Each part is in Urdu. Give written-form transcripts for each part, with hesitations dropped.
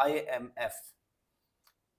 IMF,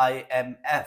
IMF,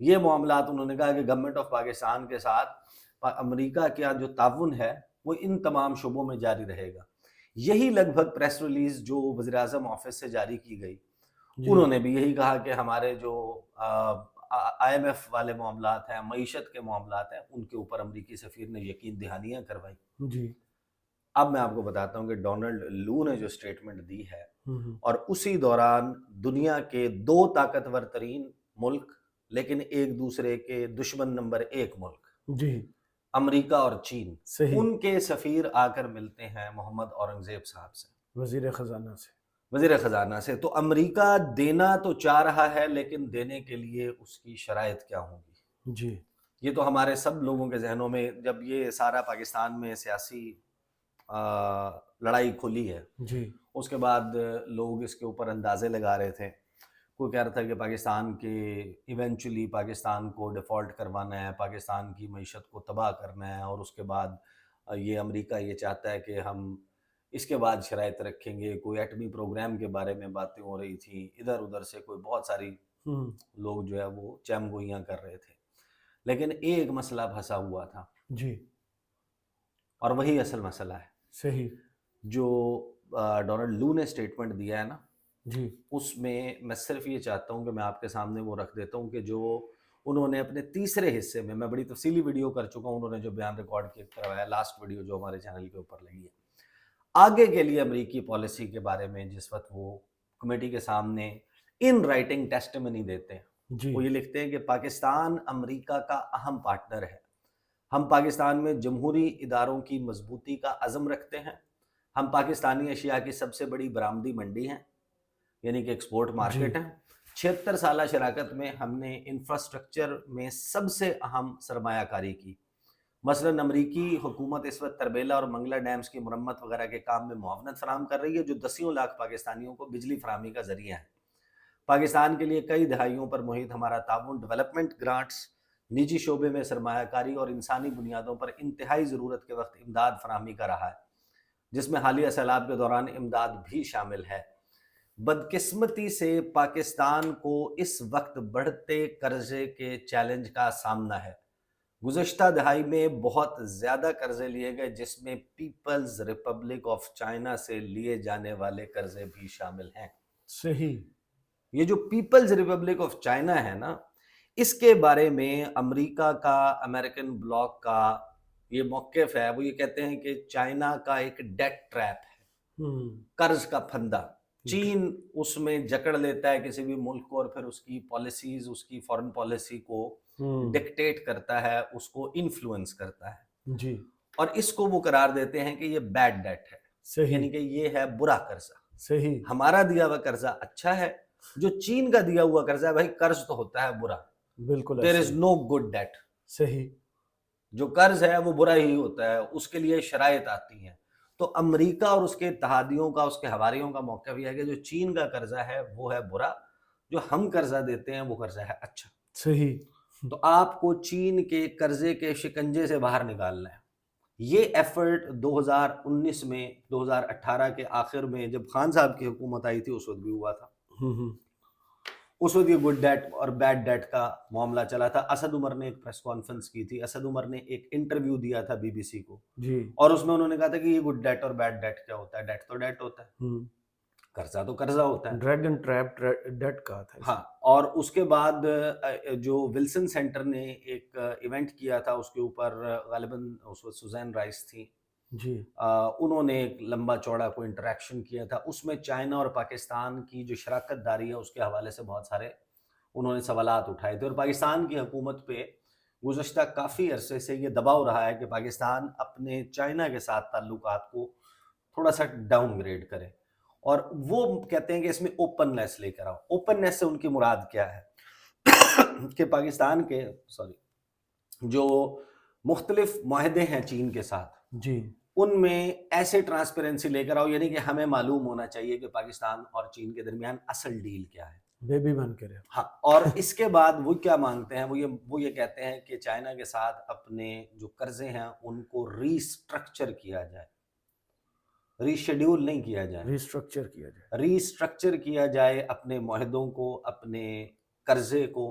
یہ معاملات انہوں نے کہا کہ گورنمنٹ آف پاکستان کے ساتھ امریکہ کا جو تعاون ہے وہ ان تمام شعبوں میں جاری رہے گا. یہی لگ بھگ پریس ریلیز جو وزیر اعظم آفس سے جاری کی گئی، جی انہوں نے بھی یہی کہا کہ ہمارے جو آئی ایم ایف والے معاملات ہیں، معیشت کے معاملات ہیں، ان کے اوپر امریکی سفیر نے یقین دہانیاں کروائی. جی اب میں آپ کو بتاتا ہوں کہ ڈونلڈ لو نے جو سٹیٹمنٹ دی ہے، ہوں اور اسی دوران دنیا کے دو طاقتور ترین ملک لیکن ایک دوسرے کے دشمن نمبر ایک ملک، جی امریکہ اور چین، صحیح ان کے سفیر آ کر ملتے ہیں محمد اورنگزیب صاحب سے، وزیر خزانہ سے. وزیر خزانہ سے. تو امریکہ دینا تو چاہ رہا ہے، لیکن دینے کے لیے اس کی شرائط کیا ہوں گی؟ جی یہ تو ہمارے سب لوگوں کے ذہنوں میں جب یہ سارا پاکستان میں سیاسی لڑائی کھلی ہے، جی اس کے بعد لوگ اس کے اوپر اندازے لگا رہے تھے. کوئی کہہ رہا تھا کہ پاکستان کے ایونچولی پاکستان کو ڈیفالٹ کروانا ہے، پاکستان کی معیشت کو تباہ کرنا ہے، اور اس کے بعد یہ امریکہ یہ چاہتا ہے کہ ہم اس کے بعد شرائط رکھیں گے. کوئی ایٹمی پروگرام کے بارے میں باتیں ہو رہی تھیں، ادھر ادھر سے کوئی بہت ساری ہوں لوگ جو ہے وہ چیم گوئیاں کر رہے تھے. لیکن ایک مسئلہ پھنسا ہوا تھا، جی اور وہی اصل مسئلہ ہے صحیح جو ڈونلڈ لو نے سٹیٹمنٹ دیا ہے نا. جی اس میں صرف یہ چاہتا ہوں کہ میں آپ کے سامنے وہ رکھ دیتا ہوں کہ جو انہوں نے اپنے تیسرے حصے میں بڑی تفصیلی ویڈیو کر چکا ہوں، انہوں نے جو بیان ریکارڈ کروایا، لاسٹ ویڈیو جو ہمارے چینل کے اوپر لگی ہے، آگے کے لیے امریکی پالیسی کے بارے میں جس وقت وہ کمیٹی کے سامنے ان رائٹنگ ٹیسٹمنی دیتے ہیں، جی وہ یہ لکھتے ہیں کہ پاکستان امریکہ کا اہم پارٹنر ہے. ہم پاکستان میں جمہوری اداروں کی مضبوطی کا عزم رکھتے ہیں. ہم پاکستانی اشیاء کی سب سے بڑی برآمدی منڈی ہیں، یعنی کہ ایکسپورٹ جی مارکیٹ ہے. 76 سالہ شراکت میں ہم نے انفراسٹرکچر میں سب سے اہم سرمایہ کاری کی. مثلاً امریکی حکومت اس وقت تربیلا اور منگلا ڈیمز کی مرمت وغیرہ کے کام میں معاونت فراہم کر رہی ہے، جو دسیوں لاکھ پاکستانیوں کو بجلی فراہمی کا ذریعہ ہے. پاکستان کے لیے کئی دہائیوں پر محیط ہمارا تعاون ڈیولپمنٹ گرانٹس، نجی شعبے میں سرمایہ کاری اور انسانی بنیادوں پر انتہائی ضرورت کے وقت امداد فراہمی کا رہا ہے، جس میں حالیہ سیلاب کے دوران امداد بھی شامل ہے. بدقسمتی سے پاکستان کو اس وقت بڑھتے قرضے کے چیلنج کا سامنا ہے. گزشتہ دہائی میں بہت زیادہ قرضے لیے گئے، جس میں پیپلز ریپبلک آف چائنا سے لیے جانے والے قرضے بھی شامل ہیں. صحیح یہ جو پیپلز ریپبلک آف چائنا ہے نا، اس کے بارے میں امریکہ کا، امریکن بلاک کا یہ موقف ہے. وہ یہ کہتے ہیں کہ چائنا کا ایک ڈیٹ ٹریپ ہے، ہوں قرض کا پھندا. چین اس میں جکڑ لیتا ہے کسی بھی ملک کو، اور پھر اس کی پالیسیز، اس کی فورن پالیسی کو ڈکٹیٹ کرتا ہے، اس کو انفلوئنس کرتا ہے، جی اور اس کو وہ قرار دیتے ہیں کہ یہ بیڈ ڈیٹ ہے، صحیح یعنی کہ یہ ہے برا قرضہ. صحیح ہمارا دیا ہوا قرضہ اچھا ہے، جو چین کا دیا ہوا قرضہ ہے بھائی، قرض تو ہوتا ہے برا. بالکل دیر ایسے از ہی. نو گڈ ڈیٹ. صحیح جو قرض ہے وہ برا ہی ہوتا ہے، اس کے لیے شرائط آتی ہیں. تو امریکہ اور اس کے اتحادیوں کا، اس کے حواریوں کا موقف یہ ہے کہ جو چین کا قرضہ ہے وہ ہے برا، جو ہم قرضہ دیتے ہیں وہ قرضہ ہے اچھا. صحیح تو آپ کو چین کے قرضے کے شکنجے سے باہر نکالنا ہے. یہ ایفرٹ 2019 میں، 2018 کے آخر میں جب خان صاحب کی حکومت آئی تھی اس وقت بھی ہوا تھا. اس وقت یہ گڈ ڈیٹ اور بیڈ ڈیٹ کا معاملہ چلا تھا. اسد عمر نے ایک پریس کانفرنس کی تھی، اسد عمر نے ایک انٹرویو دیا تھا بی بی سی کو، جی اور اس میں انہوں نے کہا تھا کہ یہ گڈ ڈیٹ اور بیڈ ڈیٹ کیا ہوتا ہے. ڈیٹ تو ڈیٹ ہوتا ہے، قرضہ تو قرضہ ہوتا ہے. ڈریگن ٹریپ ڈیٹ کہا تھا ہاں. اور اس کے بعد جو ولسن سینٹر نے ایک ایونٹ کیا تھا، اس کے اوپر غالباً اس وقت سوزین رائس تھی، جی انہوں نے ایک لمبا چوڑا کوئی انٹریکشن کیا تھا. اس میں چائنا اور پاکستان کی جو شراکت داری ہے اس کے حوالے سے بہت سارے انہوں نے سوالات اٹھائے تھے، اور پاکستان کی حکومت پہ گزشتہ کافی عرصے سے یہ دباؤ رہا ہے کہ پاکستان اپنے چائنا کے ساتھ تعلقات کو تھوڑا سا ڈاؤن گریڈ کرے. اور وہ کہتے ہیں کہ اس میں اوپن نیس لے کر آؤ. اوپن نیس سے ان کی مراد کیا ہے کہ پاکستان کے جو مختلف معاہدے ہیں چین کے ساتھ، جی ان میں ایسے ٹرانسپیرنسی لے کر آؤ، یعنی کہ ہمیں معلوم ہونا چاہیے کہ پاکستان اور چین کے درمیان اصل ڈیل کیا ہے. بیبی بن کے رہے. ہاں. اور اس کے بعد وہ کیا مانگتے ہیں، وہ یہ کہتے ہیں کہ چائنا کے ساتھ اپنے جو قرضے ہیں ان کو ری اسٹرکچر کیا جائے، ری شیڈیول نہیں کیا جائے، ریسٹرکچر کیا جائے. ری اسٹرکچر کیا جائے اپنے معاہدوں کو، اپنے قرضے کو،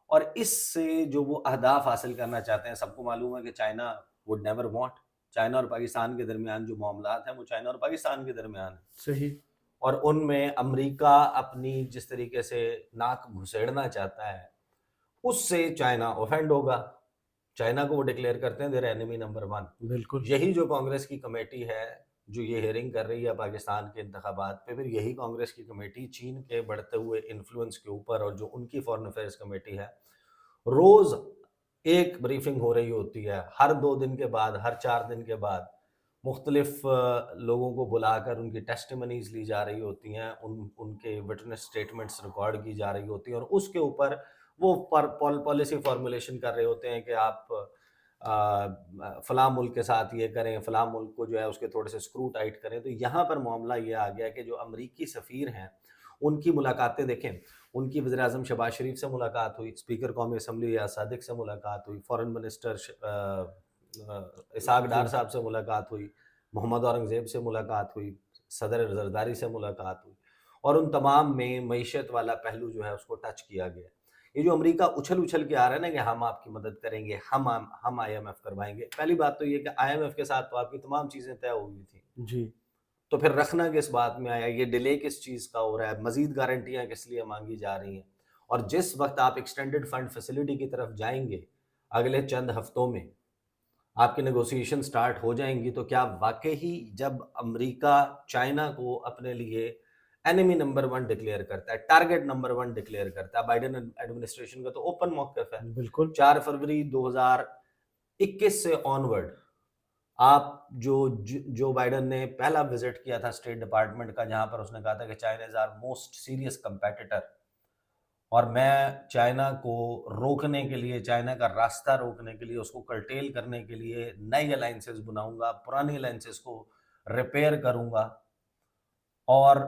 اور اس سے جو وہ اہداف حاصل کرنا چاہتے ہیں، سب کو معلوم ہے کہ China would never want, China اور پاکستان کے درمیان جو معاملات ہیں وہ چائنا اور پاکستان کے درمیان ہیں، صحیح، اور ان میں امریکہ اپنی جس طریقے سے ناک گھسیڑنا چاہتا ہے اس سے چائنا اوفینڈ ہوگا، چائنا کو وہ ڈکلیئر کرتے ہیں دیر اینیمی نمبر 1۔ بالکل، یہی جو کانگریس کی کمیٹی ہے جو یہ ہیئرنگ کر رہی ہے پاکستان کے انتخابات پہ، پھر یہی کانگریس کی کمیٹی چین کے بڑھتے ہوئے انفلوئنس کے اوپر، اور جو ان کی فارن افیئرس کمیٹی ہے، روز ایک بریفنگ ہو رہی ہوتی ہے، ہر 2 دن کے بعد، ہر 4 دن کے بعد مختلف لوگوں کو بلا کر ان کی ٹیسٹیمنیز لی جا رہی ہوتی ہیں، ان کے وٹنس سٹیٹمنٹس ریکارڈ کی جا رہی ہوتی ہیں، اور اس کے اوپر وہ پالیسی فارمولیشن کر رہے ہوتے ہیں کہ آپ فلاں ملک کے ساتھ یہ کریں، فلاں ملک کو جو ہے اس کے تھوڑے سے سکرو ٹائٹ کریں۔ تو یہاں پر معاملہ یہ آ گیا کہ جو امریکی سفیر ہیں ان کی ملاقاتیں دیکھیں، ان کی وزیر اعظم شہباز شریف سے ملاقات ہوئی، اسپیکر قومی اسمبلی ریاض صادق سے ملاقات ہوئی، فارن منسٹر اسحاق ڈار صاحب سے ملاقات ہوئی، محمد اورنگزیب سے ملاقات ہوئی، صدر زرداری سے ملاقات ہوئی، اور ان تمام میں معیشت والا پہلو جو ہے اس کو ٹچ کیا گیا۔ یہ جو امریکہ اچھل کے آ رہا ہے نا کہ ہم آپ کی مدد کریں گے، ہم آئی ایم ایف کروائیں گے، پہلی بات تو یہ کہ آئی ایم ایف کے ساتھ تو آپ کی تمام چیزیں طے ہو گئی تھیں، جی، تو پھر رکھنا کس بات میں آیا، یہ ڈیلے کس چیز کا ہو رہا ہے، مزید گارنٹیاں کس لیے مانگی جا رہی ہیں؟ اور جس وقت آپ ایکسٹینڈڈ فنڈ فیسلٹی کی طرف جائیں گے اگلے چند ہفتوں میں، آپ کی نیگوسیشن سٹارٹ ہو جائیں گی، تو کیا واقعی جب امریکہ چائنا کو اپنے لیے اینیمی نمبر 1 ڈکلیئر کرتا ہے، ٹارگٹ نمبر 1 ڈکلیئر کرتا ہے، بائیڈن ایڈمنسٹریشن کا تو اوپن موقف ہے، بالکل، 4 فروری 2021 سے آنورڈ آپ جو بائیڈن نے پہلا وزٹ کیا تھا اسٹیٹ ڈپارٹمنٹ کا، جہاں پر اس نے کہا تھا کہ China is our most serious competitor, اور میں چائنا کو روکنے کے لیے، چائنا کا راستہ روکنے کے لیے، اس کو کرٹیل کرنے کے لیے نئی الائنسز بناؤں گا، پرانی الائنسز کو ریپیئر کروں گا، اور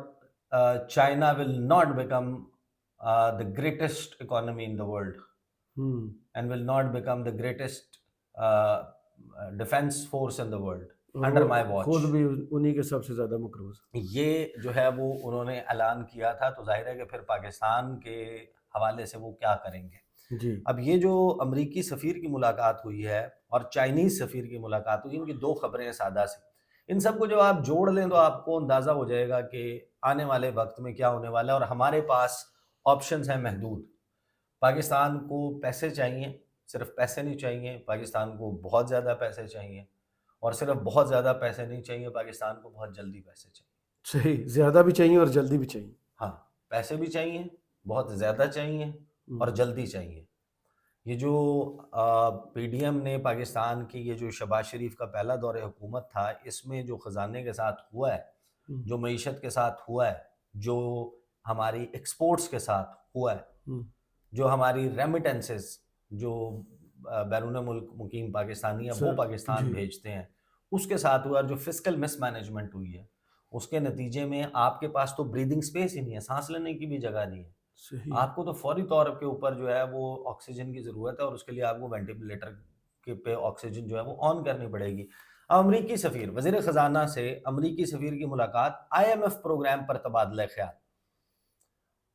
China will not become the greatest economy in the world and will not become the greatest defense force in the world under my watch۔ خود بھی انہی کے سب سے زیادہ مقروض۔ یہ جو ہے وہ انہوں نے اعلان کیا تھا، تو ظاہر ہے کہ پھر پاکستان کے حوالے سے وہ کیا کریں گے۔ جی، اب یہ جو امریکی سفیر کی ملاقات ہوئی ہے اور چائنیز سفیر کی ملاقات ہوئی، ان کی 2 خبریں ہیں سادہ سی، ان سب کو جب آپ جوڑ لیں تو آپ کو اندازہ ہو جائے گا کہ آنے والے وقت میں کیا ہونے والا ہے، اور ہمارے پاس آپشنز ہیں محدود۔ پاکستان کو پیسے چاہیے، صرف پیسے نہیں چاہیے، پاکستان کو بہت زیادہ پیسے چاہیے، اور صرف بہت زیادہ پیسے نہیں چاہیے، پاکستان کو بہت جلدی پیسے چاہیے۔ صحیح، زیادہ بھی چاہیے اور جلدی بھی چاہیے۔ ہاں، پیسے بھی چاہیے، بہت زیادہ چاہیے، اور جلدی چاہیے۔ یہ جو پی ڈی ایم نے پاکستان کی، یہ جو شہباز شریف کا پہلا دور حکومت تھا، اس میں جو خزانے کے ساتھ ہوا ہے، جو معیشت کے ساتھ ہوا ہے، جو ہماری ایکسپورٹس کے ساتھ ہوا ہے، جو ہماری ریمیٹنسز جو بیرون ملک مقیم پاکستانی ہیں وہ پاکستان بھیجتے ہیں، اس کے ساتھ ہوا، اور جو فسکل مس مینجمنٹ ہوئی ہے، اس کے نتیجے میں آپ کے پاس تو بریدنگ سپیس ہی نہیں ہے، سانس لینے کی بھی جگہ نہیں ہے۔ آپ کو تو فوری طور کے اوپر جو ہے وہ آکسیجن کی ضرورت ہے، اور اس کے لیے آپ کو وینٹیلیٹر کے پہ آکسیجن جو ہے وہ آن کرنی پڑے گی۔ اب امریکی سفیر، وزیر خزانہ سے امریکی سفیر کی ملاقات آئی ایم ایف پروگرام پر تبادلہ خیال۔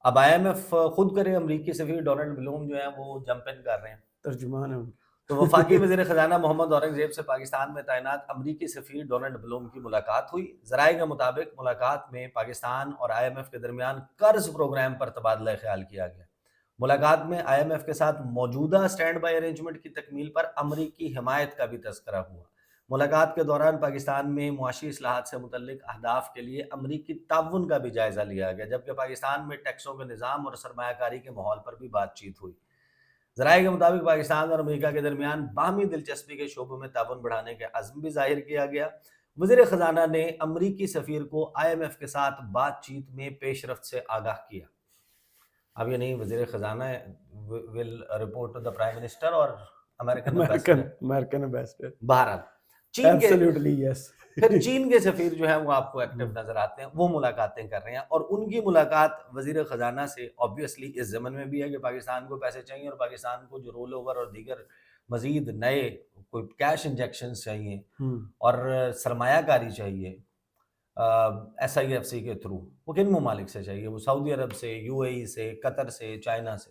اب آئی ایم ایف خود کرے، امریکی سفیر ڈونلڈ بلوم جو ہیں وہ جمپ ان کر رہے ہیں، ترجمان ہے ان تو وفاقی وزیر خزانہ محمد اورنگزیب سے پاکستان میں تعینات امریکی سفیر ڈونلڈ بلوم کی ملاقات ہوئی۔ ذرائع کے مطابق ملاقات میں پاکستان اور آئی ایم ایف کے درمیان قرض پروگرام پر تبادلہ خیال کیا گیا۔ ملاقات میں آئی ایم ایف کے ساتھ موجودہ سٹینڈ بائی ارینجمنٹ کی تکمیل پر امریکی حمایت کا بھی تذکرہ ہوا۔ ملاقات کے دوران پاکستان میں معاشی اصلاحات سے متعلق اہداف کے لیے امریکی تعاون کا بھی جائزہ لیا گیا، جبکہ پاکستان میں ٹیکسوں کے نظام اور سرمایہ کاری کے ماحول پر بھی بات چیت ہوئی۔ ذرائع کے مطابق پاکستان اور امریکہ کے درمیان باہمی دلچسپی کے شعبوں میں تعاون بڑھانے کے عزم بھی ظاہر کیا گیا۔ وزیر خزانہ نے امریکی سفیر کو آئی ایم ایف کے ساتھ بات چیت میں پیش رفت سے آگاہ کیا۔ اب یہ نہیں وزیر خزانہ will report to the prime minister اور امریکن امبیسڈر، بہرحال چین کے ایبسلیوٹلی یس۔ پھر چین کے سفیر جو ہیں وہ آپ کو ایکٹیو نظر آتے ہیں، وہ ملاقاتیں کر رہے ہیں، اور ان کی ملاقات وزیر خزانہ سے آبویسلی اس ضمن میں بھی ہے کہ پاکستان کو پیسے چاہیے، اور پاکستان کو جو رول اوور اور دیگر مزید نئے کوئی کیش انجیکشنز چاہیے اور سرمایہ کاری چاہیے ایس آئی ایف سی کے تھرو، وہ کن ممالک سے چاہیے؟ وہ سعودی عرب سے، یو اے ای سے، قطر سے، چائنا سے۔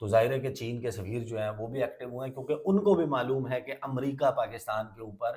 تو ظاہر ہے کہ چین کے سفیر جو ہیں وہ بھی ایکٹیو ہوئے ہیں کیونکہ ان کو بھی معلوم ہے کہ امریکہ پاکستان کے اوپر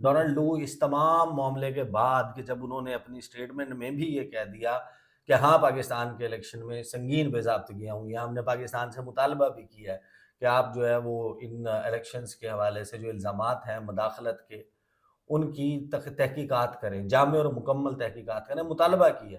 ڈونلڈ لو اس تمام معاملے کے بعد کہ جب انہوں نے اپنی سٹیٹمنٹ میں بھی یہ کہہ دیا کہ ہاں پاکستان کے الیکشن میں سنگین بے ضابطگیاں ہوئی ہیں, ہم نے پاکستان سے مطالبہ بھی کیا ہے کہ آپ جو ہے وہ ان الیکشنز کے حوالے سے جو الزامات ہیں مداخلت کے ان کی تحقیقات کریں, جامع اور مکمل تحقیقات کریں, مطالبہ کیا.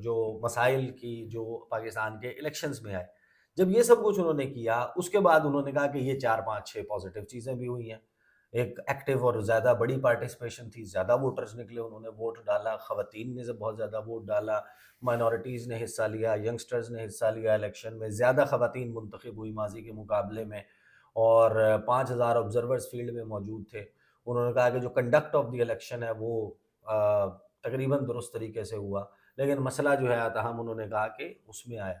جو مسائل کی جو پاکستان کے الیکشنز میں آئے. جب یہ سب کچھ انہوں نے کیا اس کے بعد انہوں نے کہا کہ یہ 4 5 6 پازیٹیو چیزیں بھی ہوئی ہیں. ایک ایکٹیو اور زیادہ بڑی پارٹیسپیشن تھی, زیادہ ووٹرز نکلے, انہوں نے ووٹ ڈالا, خواتین نے بہت زیادہ ووٹ ڈالا, مائنورٹیز نے حصہ لیا, ینگسٹرز نے حصہ لیا الیکشن میں, زیادہ خواتین منتخب ہوئی ماضی کے مقابلے میں, اور 5,000 آبزرورز فیلڈ میں موجود تھے. انہوں نے کہا کہ جو کنڈکٹ آف دی الیکشن ہے وہ تقریباً درست طریقے سے ہوا, لیکن مسئلہ جو ہے تاہم انہوں نے کہا کہ اس میں آیا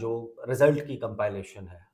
جو رزلٹ کی کمپائلیشن ہے,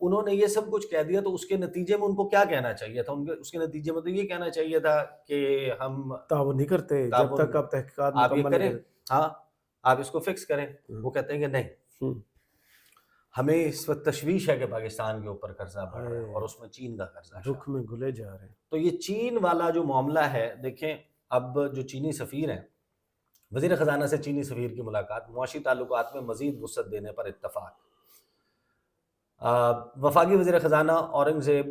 انہوں نے یہ سب کچھ کہہ دیا تو اس کے نتیجے میں ان کو کیا کہنا چاہیے تھا؟ اس کے نتیجے میں تو یہ کہنا چاہیے تھا کہ ہم تعاون نہیں کرتے جب تعاون, تک آپ تحقیقات آپ یہ مکمل نہیں کریں, کریں. ہاں آپ اس کو فکس کریں. وہ کہتے ہیں کہ نہیں, ہوں. ہمیں اس وقت تشویش ہے کہ پاکستان کے اوپر قرضہ بڑھ رہا ہے اور ہائے اس میں چین کا قرضہ شامل. دکھ میں گھلے جا رہے ہیں. تو یہ چین والا جو معاملہ ہے, دیکھیں اب جو چینی سفیر ہیں, وزیر خزانہ سے چینی سفیر کی ملاقات, معاشی تعلقات میں مزید وسعت دینے پر اتفاق. وفاقی وزیر خزانہ اورنگزیب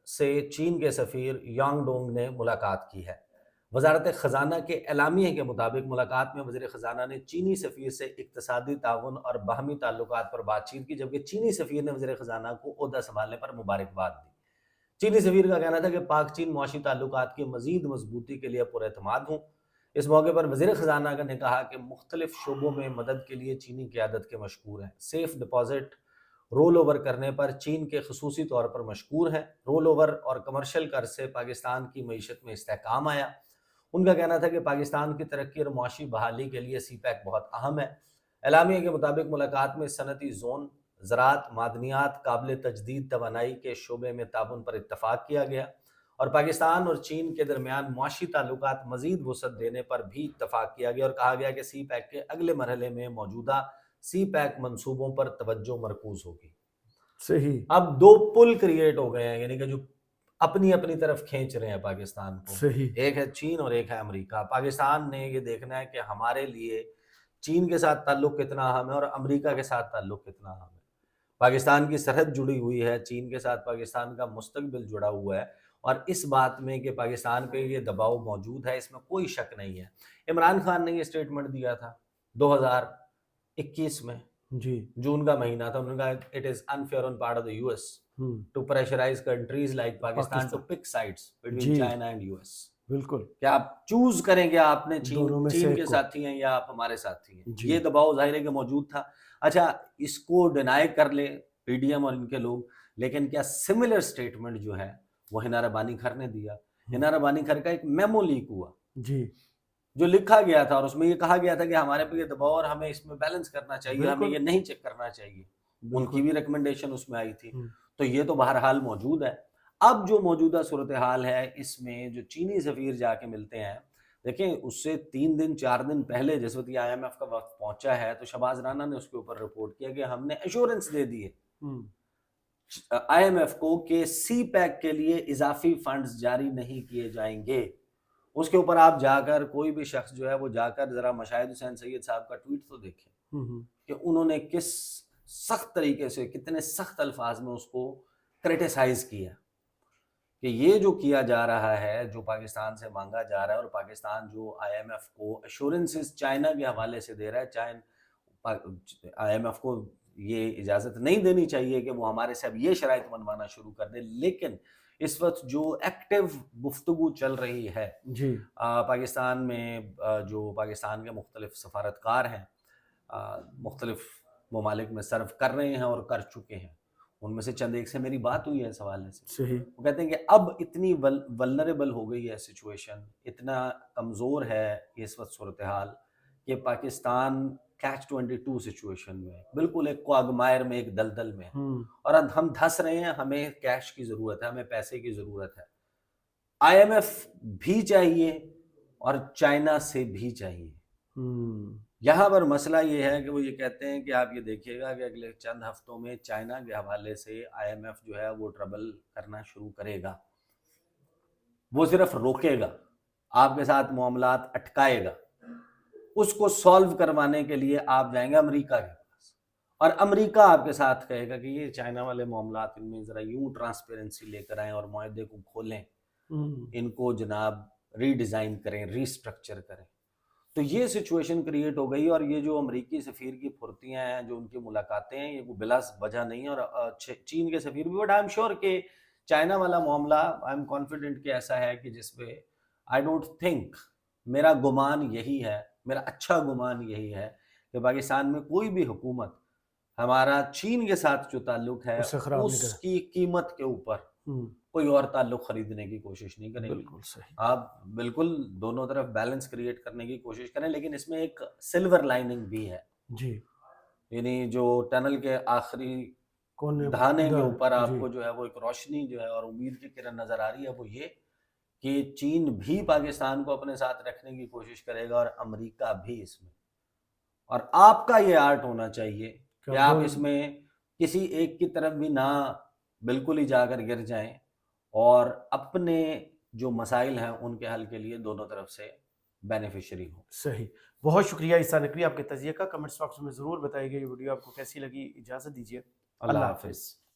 سے چین کے سفیر یانگ ڈونگ نے ملاقات کی ہے. وزارت خزانہ کے اعلامیے کے مطابق ملاقات میں وزیر خزانہ نے چینی سفیر سے اقتصادی تعاون اور باہمی تعلقات پر بات چیت کی, جبکہ چینی سفیر نے وزیر خزانہ کو عہدہ سنبھالنے پر مبارکباد دی. چینی سفیر کا کہنا تھا کہ پاک چین معاشی تعلقات کی مزید مضبوطی کے لیے پر اعتماد ہوں. اس موقع پر وزیر خزانہ نے کہا کہ مختلف شعبوں میں مدد کے لیے چینی قیادت کے مشکور ہیں. سیف ڈپازٹ رول اوور کرنے پر چین کے خصوصی طور پر مشکور ہیں. رول اوور اور کمرشل قرض سے پاکستان کی معیشت میں استحکام آیا. ان کا کہنا تھا کہ پاکستان کی ترقی اور معاشی بحالی کے لیے سی پیک بہت اہم ہے. اعلامیے کے مطابق ملاقات میں صنعتی زون, زراعت, معدنیات, قابل تجدید توانائی کے شعبے میں تعاون پر اتفاق کیا گیا, اور پاکستان اور چین کے درمیان معاشی تعلقات مزید وسعت دینے پر بھی اتفاق کیا گیا, اور کہا گیا کہ سی پیک کے اگلے مرحلے میں موجودہ سی پیک منصوبوں پر توجہ مرکوز ہوگی. صحیح اب 2 پل کریٹ ہو گئے ہیں, یعنی کہ جو اپنی اپنی طرف کھینچ رہے ہیں پاکستان کو. صحیح ایک ہے چین اور ایک ہے امریکہ. پاکستان نے یہ دیکھنا ہے کہ ہمارے لیے چین کے ساتھ تعلق کتنا اہم ہے اور امریکہ کے ساتھ تعلق کتنا اہم ہے. پاکستان کی سرحد جڑی ہوئی ہے چین کے ساتھ, پاکستان کا مستقبل جڑا ہوا ہے, اور اس بات میں کہ پاکستان پہ یہ دباؤ موجود ہے اس میں کوئی شک نہیں ہے. عمران خان نے یہ سٹیٹمنٹ دیا تھا 2021 میں, جی جون کا مہینہ تھا. انہوں نے کہا it is unfair on part of the U S to pressurise countries like Pakistan to pick sides between جی چائنا اینڈ یو ایس. بالکل کہ آپ چوز کریں کہ آپ نے دونوں میں سے چین ایک کے کو. ساتھی ہیں یا آپ ہمارے ساتھی ہیں. جی یہ دباؤ ظاہر ہے کہ موجود تھا. اچھا اس کو ڈینائی کر لے پی ڈی ایم اور ان کے لوگ, لیکن کیا سملر سٹیٹمنٹ جو ہے وہ ہنارہ بانی کھر نے دیا. ہنارہ بانی کھر کا ایک میمو لیک ہوا جی جو لکھا گیا تھا, اور اس میں یہ کہا گیا تھا کہ ہمارے پہ یہ دباؤ اور ہمیں اس میں بیلنس کرنا چاہیے, ہمیں بالکل یہ نہیں چیک کرنا چاہیے. ان کی بالکل بھی ریکمنڈیشن اس میں آئی تھی. تو یہ تو بہرحال موجود ہے. اب جو موجودہ صورتحال ہے اس میں جو چینی سفیر جا کے ملتے ہیں, دیکھیں اس سے 3 دن 4 دن پہلے جس وقت یہ IMF کا وقت پہنچا ہے تو شہباز رانا نے اس کے اوپر رپورٹ کیا کہ ہم نے ایشورنس دے دی ہے IMF کو کہ سی پیک کے لیے اضافی فنڈز جاری نہیں کیے جائیں گے. اس کے اوپر آپ جا کر کوئی بھی شخص جو ہے وہ جا کر ذرا مشاہد حسین سید صاحب کا ٹویٹ تو دیکھیں کہ انہوں نے کس سخت طریقے سے, کتنے سخت الفاظ میں اس کو کریٹیسائز کیا کہ یہ جو کیا جا رہا ہے, جو پاکستان سے مانگا جا رہا ہے, اور پاکستان جو IMF کو ایشورنسز چائنا کے حوالے سے دے رہا ہے, IMF کو یہ اجازت نہیں دینی چاہیے کہ وہ ہمارے سے اب یہ شرائط منوانا شروع کر دے. لیکن اس وقت جو ایکٹیو گفتگو چل رہی ہے جی پاکستان میں, جو پاکستان کے مختلف سفارتکار ہیں مختلف ممالک میں سرو کر رہے ہیں اور کر چکے ہیں, ان میں سے چند ایک سے میری بات ہوئی ہے اس حوالے سے. صحیح وہ کہتے ہیں کہ اب اتنی ولنریبل ہو گئی ہے سچویشن, اتنا کمزور ہے اس وقت صورتحال کہ پاکستان کیچ 22 سچویشن میں ہے، بالکل ایک کوگمائر میں، ایک دلدل میں ہے، اور اب ہم دھس رہے ہیں، ہمیں کیش کی ضرورت ہے، ہمیں پیسے کی ضرورت ہے، آئی ایم ایف بھی چاہیے اور چائنا سے بھی چاہیے۔ یہاں پر مسئلہ یہ ہے کہ وہ یہ کہتے ہیں کہ آپ یہ دیکھیے گا کہ اگلے چند ہفتوں میں چائنا کے حوالے سے آئی ایم ایف جو ہے وہ ٹربل کرنا شروع کرے گا، وہ صرف روکے گا، آپ کے ساتھ معاملات اٹکائے گا، اس کو سالو کروانے کے لیے آپ جائیں گے امریکہ کے پاس، اور امریکہ آپ کے ساتھ کہے گا کہ یہ چائنا والے معاملات ان میں ذرا یوں ٹرانسپیرنسی لے کر آئیں اور معاہدے کو کھولیں، ان کو جناب ری ڈیزائن کریں، ری اسٹرکچر کریں۔ تو یہ سچویشن کریٹ ہو گئی، اور یہ جو امریکی سفیر کی پھرتیاں ہیں، جو ان کی ملاقاتیں ہیں، یہ کوئی بلا وجہ نہیں ہے، اور چین کے سفیر بھی، بٹ آئی ایم شیور کہ چائنا والا معاملہ آئی ایم کانفیڈنٹ کہ ایسا ہے کہ جس پہ آئی ڈونٹ تھنک، میرا گمان یہی ہے، میرا اچھا گمان یہی ہے کہ پاکستان میں کوئی بھی حکومت ہمارا چین کے ساتھ جو تعلق ہے اسے خراب نہیں اس کرے۔ کی قیمت کے اوپر کوئی اور تعلق خریدنے کی کوشش نہیں کرے گی۔ بالکل صحیح۔ آپ بالکل دونوں طرف بیلنس کریٹ کرنے کی کوشش کریں، لیکن اس میں ایک سلور لائننگ بھی ہے، جی، یعنی جو ٹنل کے آخری کونے دھانے کے اوپر آپ جی کو جو ہے وہ ایک روشنی جو ہے اور امید کی کرن نظر آ رہی ہے، وہ یہ کہ چین بھی پاکستان کو اپنے ساتھ رکھنے کی کوشش کرے گا، اور امریکہ بھی اس میں، اور آپ کا یہ آرٹ ہونا چاہیے کہ آپ اس میں کسی ایک کی طرف بھی نہ بالکل ہی جا کر گر جائیں، اور اپنے جو مسائل ہیں ان کے حل کے لیے دونوں طرف سے بینیفیشری ہوں۔ صحیح۔ بہت شکریہ عیسیٰ نقوی، آپ کے تجزیے کا۔ کمنٹس باکس میں ضرور بتائیے گا یہ ویڈیو آپ کو کیسی لگی۔ اجازت دیجیے، اللہ اللہ حافظ۔ حافظ۔